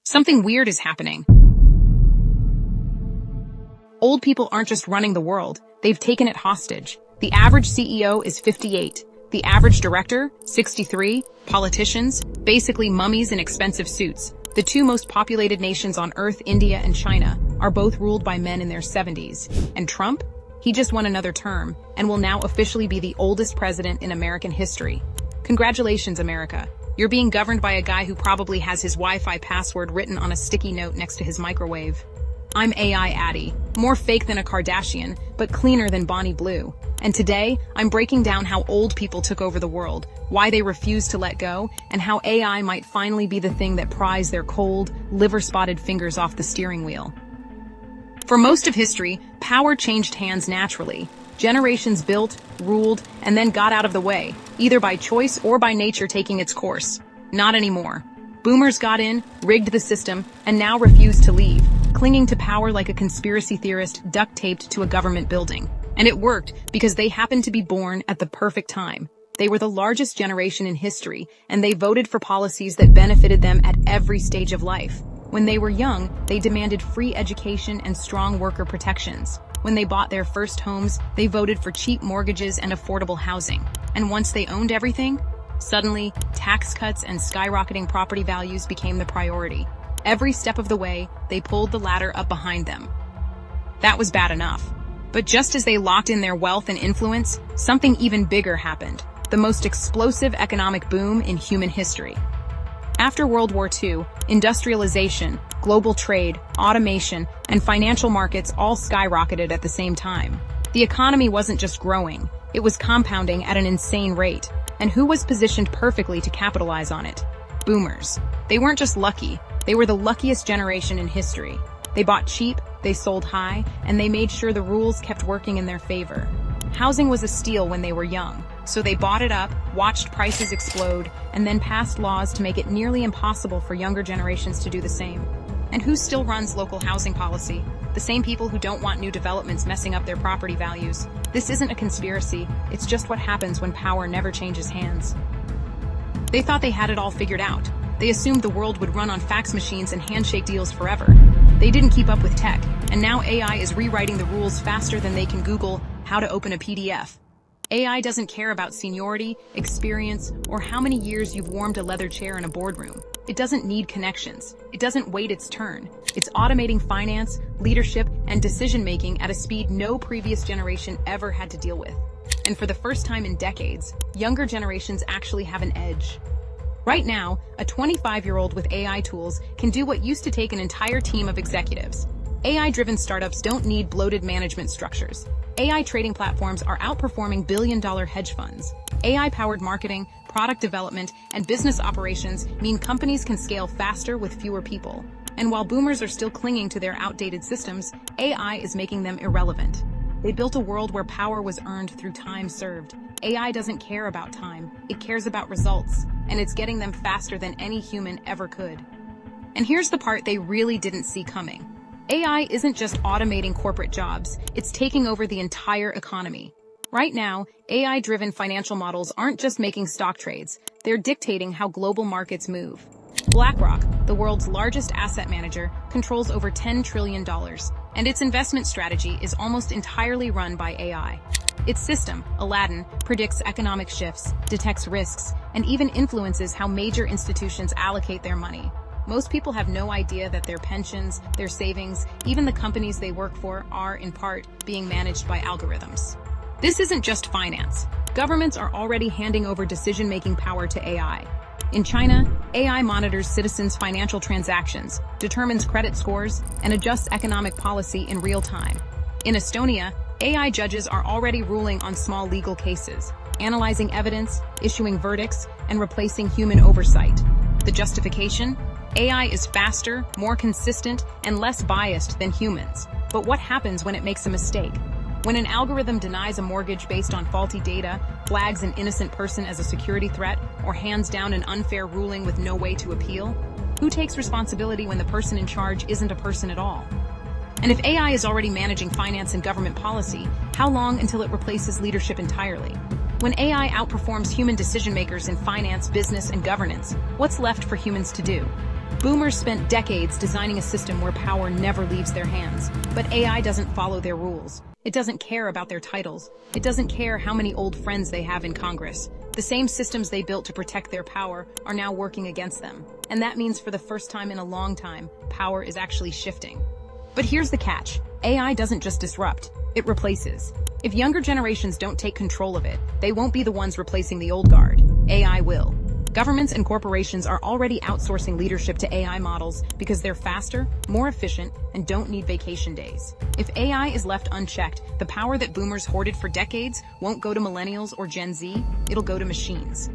Something weird is happening. Old people aren't just running the world, they've taken it hostage. The average CEO is 58. The average director, 63. Politicians, basically mummies in expensive suits. The two most populated nations on Earth, India and China, are both ruled by men in their 70s. And Trump? He just won another term, and will now officially be the oldest president in American history. Congratulations, America. You're being governed by a guy who probably has his Wi-Fi password written on a sticky note next to his microwave. I'm AI Addie, more fake than a Kardashian, but cleaner than Bonnie Blue. And today, I'm breaking down how old people took over the world, why they refuse to let go, and how AI might finally be the thing that pries their cold, liver-spotted fingers off the steering wheel. For most of history, power changed hands naturally. Generations built, ruled, and then got out of the way, either by choice or by nature taking its course. Not anymore. Boomers got in, rigged the system, and now refuse to leave, clinging to power like a conspiracy theorist duct-taped to a government building. And it worked because they happened to be born at the perfect time. They were the largest generation in history, and they voted for policies that benefited them at every stage of life. When they were young, they demanded free education and strong worker protections. When they bought their first homes, they voted for cheap mortgages and affordable housing. And once they owned everything, suddenly, tax cuts and skyrocketing property values became the priority. Every step of the way, they pulled the ladder up behind them. That was bad enough. But just as they locked in their wealth and influence, something even bigger happened. The most explosive economic boom in human history. After World War II, industrialization, global trade, automation, and financial markets all skyrocketed at the same time. The economy wasn't just growing, it was compounding at an insane rate. And who was positioned perfectly to capitalize on it? Boomers. They weren't just lucky, they were the luckiest generation in history. They bought cheap, they sold high, and they made sure the rules kept working in their favor. Housing was a steal when they were young, so they bought it up, watched prices explode, and then passed laws to make it nearly impossible for younger generations to do the same. And who still runs local housing policy? The same people who don't want new developments messing up their property values. This isn't a conspiracy, it's just what happens when power never changes hands. They thought they had it all figured out. They assumed the world would run on fax machines and handshake deals forever. They didn't keep up with tech, and now AI is rewriting the rules faster than they can Google how to open a PDF. AI doesn't care about seniority, experience, or how many years you've warmed a leather chair in a boardroom. It doesn't need connections. It doesn't wait its turn. It's automating finance, leadership, and decision-making at a speed no previous generation ever had to deal with. And for the first time in decades, younger generations actually have an edge. Right now, a 25-year-old with AI tools can do what used to take an entire team of executives. AI-driven startups don't need bloated management structures. AI trading platforms are outperforming billion-dollar hedge funds. AI-powered marketing, product development, and business operations mean companies can scale faster with fewer people. And while boomers are still clinging to their outdated systems, AI is making them irrelevant. They built a world where power was earned through time served. AI doesn't care about time, it cares about results, and it's getting them faster than any human ever could. And here's the part they really didn't see coming. AI isn't just automating corporate jobs, it's taking over the entire economy. Right now, AI-driven financial models aren't just making stock trades, they're dictating how global markets move. BlackRock, the world's largest asset manager, controls over $10 trillion, and its investment strategy is almost entirely run by AI. Its system, Aladdin, predicts economic shifts, detects risks, and even influences how major institutions allocate their money. Most people have no idea that their pensions, their savings, even the companies they work for are, in part, being managed by algorithms. This isn't just finance. Governments are already handing over decision-making power to AI. In China, AI monitors citizens' financial transactions, determines credit scores, and adjusts economic policy in real time. In Estonia, AI judges are already ruling on small legal cases, analyzing evidence, issuing verdicts, and replacing human oversight. The justification? AI is faster, more consistent, and less biased than humans. But what happens when it makes a mistake? When an algorithm denies a mortgage based on faulty data, flags an innocent person as a security threat, or hands down an unfair ruling with no way to appeal? Who takes responsibility when the person in charge isn't a person at all? And if AI is already managing finance and government policy, how long until it replaces leadership entirely? When AI outperforms human decision makers in finance, business, and governance, what's left for humans to do? Boomers spent decades designing a system where power never leaves their hands. But AI doesn't follow their rules. It doesn't care about their titles. It doesn't care how many old friends they have in Congress. The same systems they built to protect their power are now working against them. And that means for the first time in a long time, power is actually shifting. But here's the catch. AI doesn't just disrupt, it replaces. If younger generations don't take control of it, they won't be the ones replacing the old guard. AI will. Governments and corporations are already outsourcing leadership to AI models because they're faster, more efficient, and don't need vacation days. If AI is left unchecked, the power that boomers hoarded for decades won't go to millennials or Gen Z, it'll go to machines.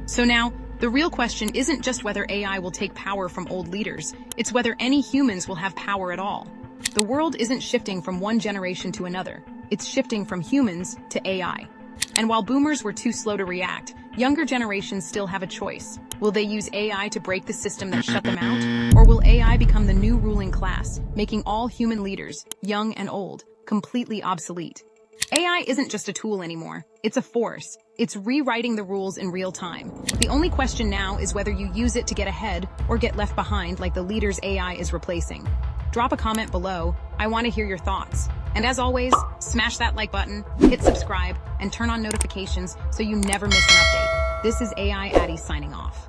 So now, the real question isn't just whether AI will take power from old leaders, it's whether any humans will have power at all. The world isn't shifting from one generation to another, it's shifting from humans to AI. And while boomers were too slow to react, younger generations still have a choice. Will they use AI to break the system that shut them out? Or will AI become the new ruling class, making all human leaders, young and old, completely obsolete? AI isn't just a tool anymore. It's a force. It's rewriting the rules in real time. The only question now is whether you use it to get ahead or get left behind like the leaders AI is replacing. Drop a comment below. I want to hear your thoughts. And as always, smash that like button, hit subscribe, and turn on notifications so you never miss an update. This is AI Addy signing off.